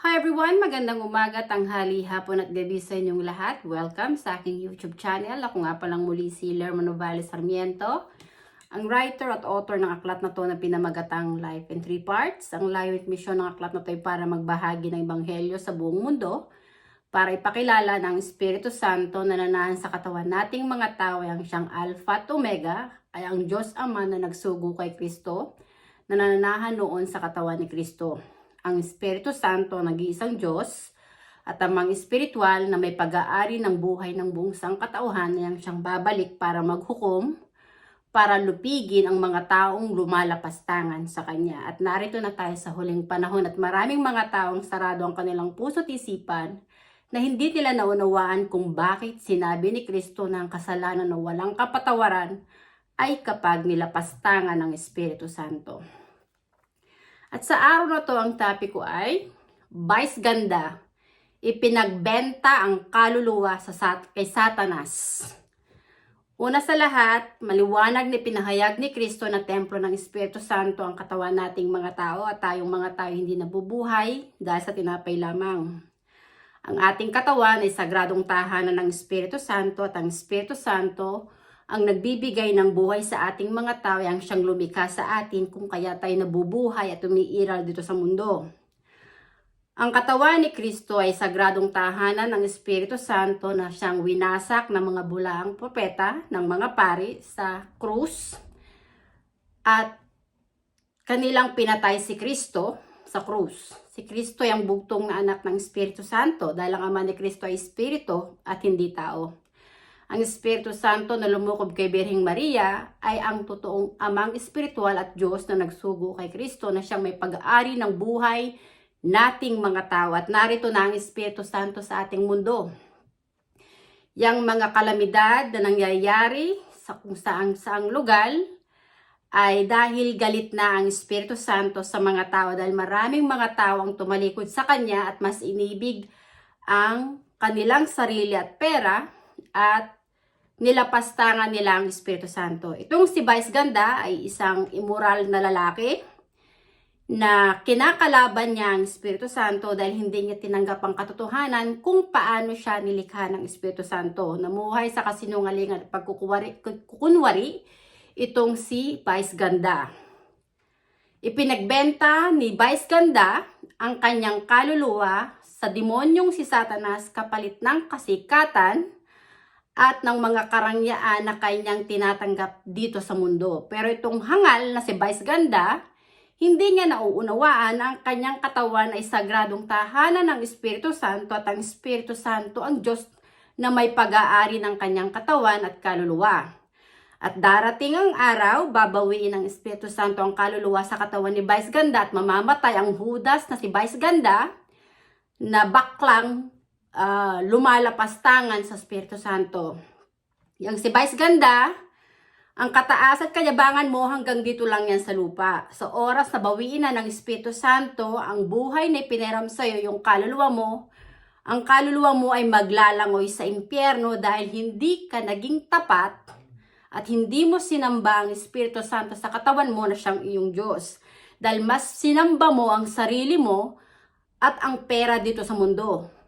Hi everyone! Magandang umaga, tanghali, hapon at gabi sa inyong lahat. Welcome sa aking YouTube channel. Ako nga palang muli si Lerma Novales Sarmiento, ang writer at author ng aklat na to na pinamagatang Life in 3 Parts. Ang layunin at misyon ng aklat na to ay para magbahagi ng ebanghelyo sa buong mundo, para ipakilala ng Espiritu Santo na nananahan sa katawan nating mga tao ay ang siyang Alpha at Omega, ay ang Diyos Ama na nagsugo kay Kristo, na nananahan noon sa katawan ni Kristo. Ang Espiritu Santo, nag-iisang Diyos, at amang espiritual na may pag-aari ng buhay ng buong sangkatauhan na siyang babalik para maghukom, para lupigin ang mga taong lumalapastangan sa Kanya. At narito na tayo sa huling panahon at maraming mga taong sarado ang kanilang puso't isipan na hindi nila naunawaan kung bakit sinabi ni Kristo na ang kasalanan na walang kapatawaran ay kapag nilapastangan ng Espiritu Santo. At sa araw na to, ang topic ko ay Vice Ganda, ipinagbenta ang kaluluwa kay Satanas. Una sa lahat, maliwanag na pinahayag ni Kristo na templo ng Espiritu Santo ang katawan nating mga tao at tayong mga tao hindi nabubuhay dahil sa tinapay lamang. Ang ating katawan ay sagradong tahanan ng Espiritu Santo at ang Espiritu Santo ang nagbibigay ng buhay sa ating mga tao, ang siyang lumikha sa atin kung kaya tayo nabubuhay at umiiral dito sa mundo. Ang katawan ni Kristo ay sagradong tahanan ng Espiritu Santo na siyang winasak ng mga bulaang propeta ng mga pari sa krus at kanilang pinatay si Kristo sa krus. Si Kristo ay ang bugtong na anak ng Espiritu Santo dahil ang ama ni Kristo ay Espiritu at hindi tao. Ang Espiritu Santo na lumukob kay Birheng Maria ay ang totoong amang espiritual at Diyos na nagsugo kay Kristo na siyang may pag-aari ng buhay nating mga tao. At narito na ang Espiritu Santo sa ating mundo. Yang mga kalamidad na nangyayari sa kung saang lugar ay dahil galit na ang Espiritu Santo sa mga tao dahil maraming mga tao ang tumalikod sa Kanya at mas inibig ang kanilang sarili at pera at nilapastangan nila ang Espiritu Santo. Itong si Vice Ganda ay isang immoral na lalaki na kinakalaban niya ang Espiritu Santo dahil hindi niya tinanggap ang katotohanan kung paano siya nilikha ng Espiritu Santo. Namuhay sa kasinungalingan at pagkukunwari itong si Vice Ganda. Ipinagbenta ni Vice Ganda ang kanyang kaluluwa sa demonyong si Satanas kapalit ng kasikatan at ng mga karangyaan na kanyang tinatanggap dito sa mundo. Pero itong hangal na si Vice Ganda, hindi niya nauunawaan na ang kanyang katawan ay sagradong tahanan ng Espiritu Santo at ang Espiritu Santo ang Diyos na may pag-aari ng kanyang katawan at kaluluwa. At darating ang araw, babawiin ng Espiritu Santo ang kaluluwa sa katawan ni Vice Ganda at mamamatay ang Judas na si Vice Ganda na baklang lumalapastangan sa Espiritu Santo. Yang si Vice Ganda, ang kataas at kayabangan mo hanggang dito lang yan sa lupa. Sa oras na bawiin na ng Espiritu Santo, ang buhay na ipiniram sa iyo, yung kaluluwa mo, ang kaluluwa mo ay maglalangoy sa impyerno dahil hindi ka naging tapat at hindi mo sinamba ang Espiritu Santo sa katawan mo na siyang iyong Diyos. Dahil mas sinamba mo ang sarili mo at ang pera dito sa mundo.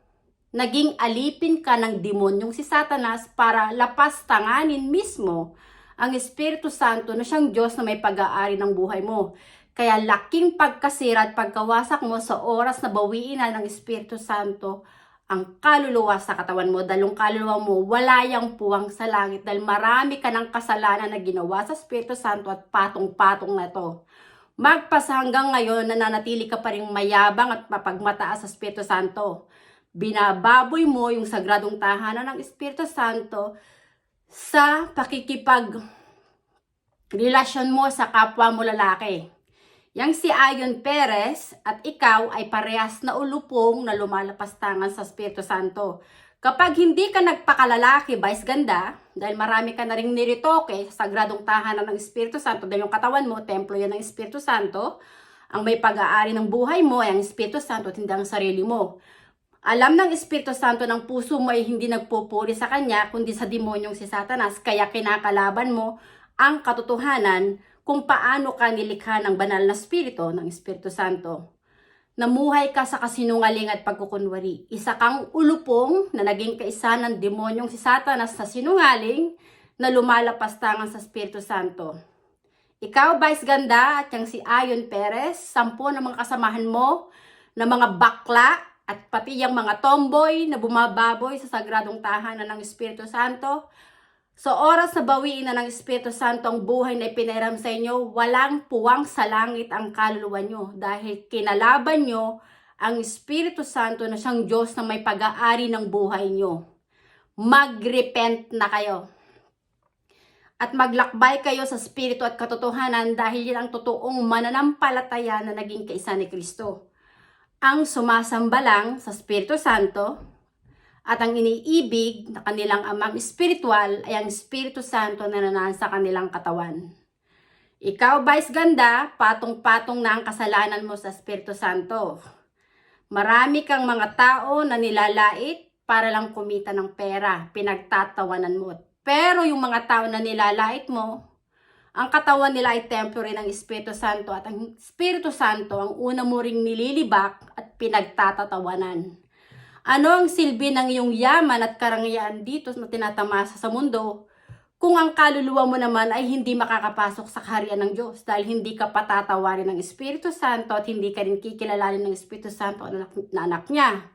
Naging alipin ka ng demonyong si Satanas para lapastanganin mismo ang Espiritu Santo na siyang Diyos na may pag-aari ng buhay mo. Kaya laking pagkasira at pagkawasak mo sa oras na bawiin na ng Espiritu Santo ang kaluluwa sa katawan mo. Dahil yung kaluluwa mo wala yang puwang sa langit dahil marami ka ng kasalanan na ginawa sa Espiritu Santo at patong-patong na to. Magpasa hanggang ngayon nananatili ka pa rin mayabang at mapagmataas sa Espiritu Santo. Binababoy mo yung sagradong tahanan ng Espiritu Santo sa pakikipag-relasyon mo sa kapwa mo lalaki. Yang si Ayon Perez at ikaw ay parehas na ulupong na lumalapastangan sa Espiritu Santo. Kapag hindi ka nagpakalalaki, Vice Ganda, dahil marami ka na ring niritoke sa sagradong tahanan ng Espiritu Santo, dahil yung katawan mo, templo yan ng Espiritu Santo, ang may pag-aari ng buhay mo ay ang Espiritu Santo at hindi ang sarili mo. Alam ng Espiritu Santo ng puso mo ay hindi nagpupuri sa Kanya, kundi sa demonyong si Satanas, kaya kinakalaban mo ang katotohanan kung paano ka nilikha ng banal na Espiritu ng Espiritu Santo. Namuhay ka sa kasinungaling at pagkukunwari. Isa kang ulupong na naging kaisa ng demonyong si Satanas na sinungaling na lumalapastangan sa Espiritu Santo. Ikaw, Vice Ganda, at yung si Ayon Perez, 10 ng mga kasamahan mo na mga bakla at pati yung mga tomboy na bumababoy sa sagradong tahanan ng Espiritu Santo. So oras na bawiin na ng Espiritu Santo ang buhay na ipinairam sa inyo, walang puwang sa langit ang kaluluwa nyo dahil kinalaban nyo ang Espiritu Santo na siyang Diyos na may pag-aari ng buhay nyo. Mag-repent na kayo. At maglakbay kayo sa Espiritu at katotohanan dahil yan ang totoong mananampalataya na naging kaisa ni Kristo. Ang sumasamba lang sa Espiritu Santo at ang iniibig na kanilang amang espiritual ay ang Espiritu Santo na nanasa kanilang katawan. Ikaw, Vice Ganda, patong-patong na ang kasalanan mo sa Espiritu Santo. Marami kang mga tao na nilalait para lang kumita ng pera, pinagtatawanan mo. Pero yung mga tao na nilalait mo, ang katawan nila ay templo rin ng Espiritu Santo at ang Espiritu Santo ang una mo ring nililibak at pinagtatatawanan. Ano ang silbi ng iyong yaman at karangyaan dito na tinatamasa sa mundo kung ang kaluluwa mo naman ay hindi makakapasok sa kaharian ng Diyos dahil hindi ka patatawarin ng Espiritu Santo at hindi ka rin kikilalanin ng Espiritu Santo na anak niya.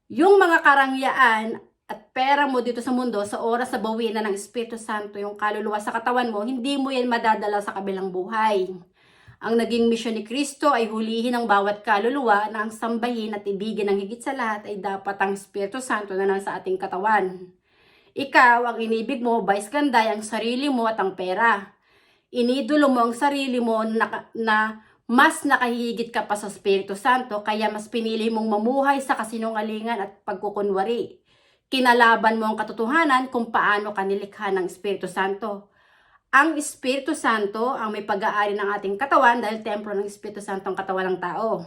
Yung mga karangyaan at pera mo dito sa mundo sa oras na bawiin na ng Espiritu Santo yung kaluluwa sa katawan mo, hindi mo yan madadala sa kabilang buhay. Ang naging misyon ni Kristo ay hulihin ang bawat kaluluwa na ang sambahin at ibigin ng higit sa lahat ay dapat ang Espiritu Santo na nasa ating katawan. Ikaw, ang inibig mo, Vice Ganda, ang sarili mo at ang pera. Inidolo mo ang sarili mo na mas nakahigit ka pa sa Espiritu Santo kaya mas pinili mong mamuhay sa kasinungalingan at pagkukunwari. Kinalaban mo ang katotohanan kung paano ka nilikha ng Espiritu Santo. Ang Espiritu Santo ang may pag-aari ng ating katawan dahil templo ng Espiritu Santo ang katawan ng tao.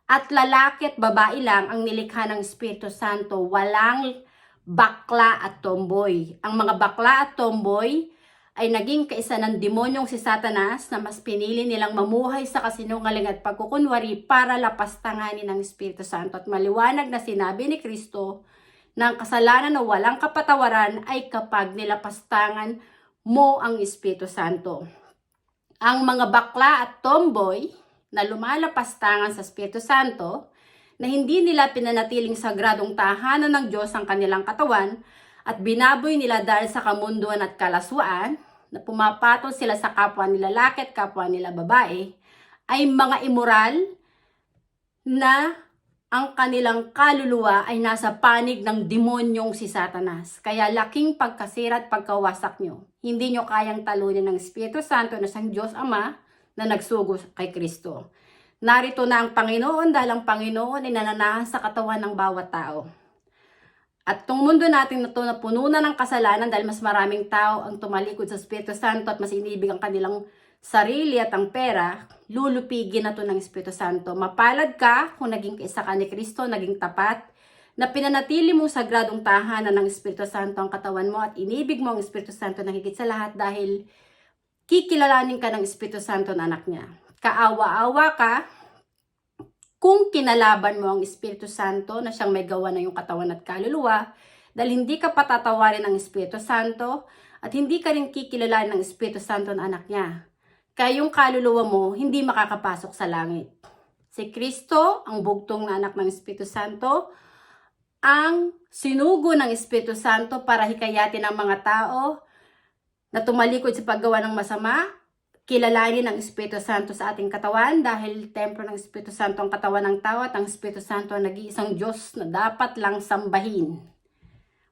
At lalaki at babae lang ang nilikha ng Espiritu Santo, walang bakla at tomboy. Ang mga bakla at tomboy ay naging kaisa ng demonyong si Satanas na mas pinili nilang mamuhay sa kasinungaling at pagkukunwari para lapastanganin ng Espiritu Santo. At maliwanag na sinabi ni Kristo na ang kasalanan na walang kapatawaran ay kapag nilapastangan mo ang Espiritu Santo. Ang mga bakla at tomboy na lumalapastangan sa Espiritu Santo na hindi nila pinanatiling sagradong tahanan ng Diyos ang kanilang katawan at binaboy nila dahil sa kamunduan at kalaswaan na pumapatol sila sa kapwa nila lalaki at kapwa nila babae ay mga immoral na ang kanilang kaluluwa ay nasa panig ng demonyong si Satanas. Kaya laking pagkasira at pagkawasak nyo. Hindi nyo kayang talunin ng Espiritu Santo na siyang Diyos Ama na nagsugo kay Kristo. Narito na ang Panginoon dahil ang Panginoon ay nananahan sa katawan ng bawat tao. At itong mundo natin na ito na puno na ng kasalanan dahil mas maraming tao ang tumalikod sa Espiritu Santo at mas inibig ang kanilang sarili at ang pera, lulupigin na ito ng Espiritu Santo. Mapalad ka kung naging kaisa ka ni Kristo, naging tapat, na pinanatili mong sagradong tahanan ng Espiritu Santo ang katawan mo at inibig mo ang Espiritu Santo na higit sa lahat dahil kikilalanin ka ng Espiritu Santo na anak niya. Kaawa-awa ka kung kinalaban mo ang Espiritu Santo na siyang may gawa ng iyong katawan at kaluluwa dahil hindi ka patatawarin ng Espiritu Santo at hindi ka rin kikilalanin ng Espiritu Santo na anak niya. Kaya yung kaluluwa mo hindi makakapasok sa langit. Si Kristo, ang bugtong na anak ng Espiritu Santo, ang sinugo ng Espiritu Santo para hikayatin ang mga tao na tumalikod sa paggawa ng masama, kilalanin ng Espiritu Santo sa ating katawan dahil templo ng Espiritu Santo ang katawan ng tao at ang Espiritu Santo ang nag-iisang Diyos na dapat lang sambahin.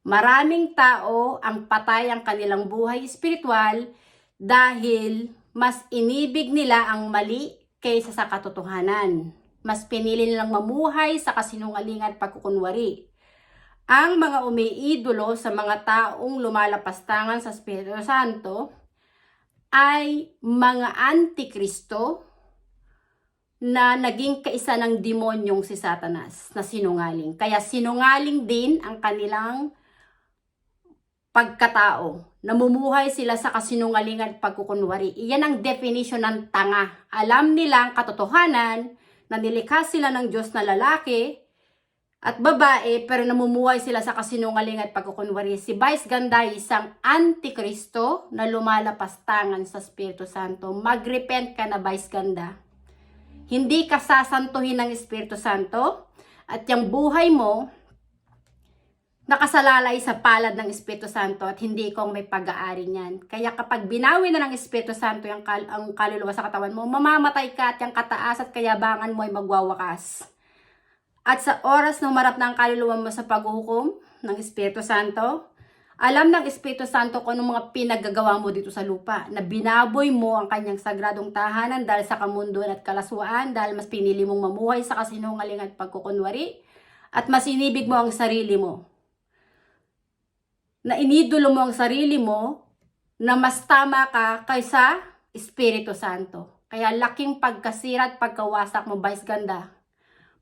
Maraming tao ang patay ang kanilang buhay espiritual dahil mas inibig nila ang mali kaysa sa katotohanan. Mas pinili nilang mamuhay sa kasinungalingan at pagkukunwari. Ang mga umiidolo sa mga taong lumalapastangan sa Espiritu Santo ay mga antikristo na naging kaisa ng demonyong si Satanas na sinungaling. Kaya sinungaling din ang kanilang pagkatao. Namumuhay sila sa kasinungalingan at pagkukunwari. Iyan ang definition ng tanga. Alam nila ang katotohanan, na nilikha sila ng Diyos na lalaki at babae, pero namumuhay sila sa kasinungaling at pagkukunwari. Si Vice Ganda ay isang antikristo na lumalapastangan sa Espiritu Santo. Mag-repent ka na, Vice Ganda. Hindi ka sasantuhin ng Espiritu Santo at yung buhay mo nakasalalay sa palad ng Espiritu Santo at hindi ikaw may pag-aari niyan. Kaya kapag binawi na ng Espiritu Santo ang kaluluwa sa katawan mo, mamamatay ka at yung kataas at kayabangan mo ay magwawakas. At sa oras na humarap ng kaluluwa mo sa paghuhukom ng Espiritu Santo, alam ng Espiritu Santo kung anong mga pinaggagawa mo dito sa lupa, na binaboy mo ang kanyang sagradong tahanan dahil sa kamunduan at kalaswaan, dahil mas pinili mong mamuhay sa kasinungaling at pagkukunwari, at mas inibig mo ang sarili mo. Na inidolo mo ang sarili mo, na mas tama ka kaysa Espiritu Santo. Kaya laking pagkasira at pagkawasak mo, Vice Ganda.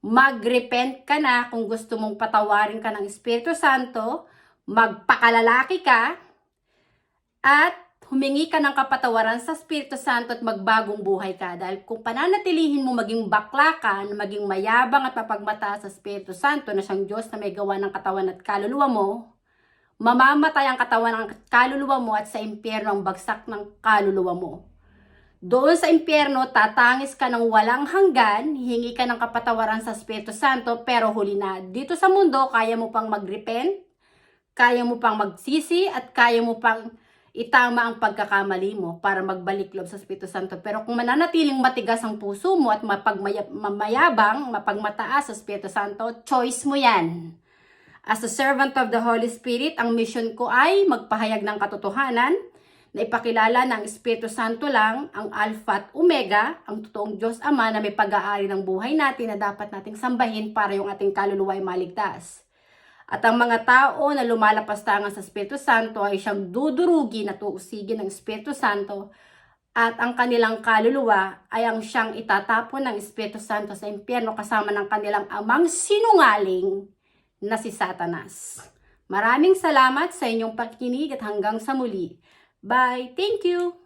Mag-repent ka na kung gusto mong patawarin ka ng Espiritu Santo, magpakalalaki ka, at humingi ka ng kapatawaran sa Espiritu Santo at magbagong buhay ka. Dahil kung pananatilihin mo maging bakla ka, na maging mayabang at mapagmataas sa Espiritu Santo na siyang Diyos na may gawa ng katawan at kaluluwa mo, mamamatay ang katawan ng kaluluwa mo at sa impyerno ang bagsak ng kaluluwa mo. Doon sa impyerno, tatangis ka ng walang hanggan, hingi ka ng kapatawaran sa Espiritu Santo, pero huli na. Dito sa mundo, kaya mo pang mag-repent, kaya mo pang magsisi, at kaya mo pang itama ang pagkakamali mo para magbalik loob sa Espiritu Santo. Pero kung mananatiling matigas ang puso mo at mamayabang, mapagmataas sa Espiritu Santo, choice mo yan. As a servant of the Holy Spirit, ang mission ko ay magpahayag ng katotohanan, na ipakilala ng Espiritu Santo lang ang Alpha at Omega, ang totoong Diyos Ama na may pag-aari ng buhay natin na dapat nating sambahin para yung ating kaluluwa ay maligtas. At ang mga tao na lumalapastangan sa Espiritu Santo ay siyang dudurugin at uusigin ng Espiritu Santo, at ang kanilang kaluluwa ay ang siyang itatapon ng Espiritu Santo sa impyerno kasama ng kanilang amang sinungaling na si Satanas. Maraming salamat sa inyong pakikinig at hanggang sa muli. Bye! Thank you!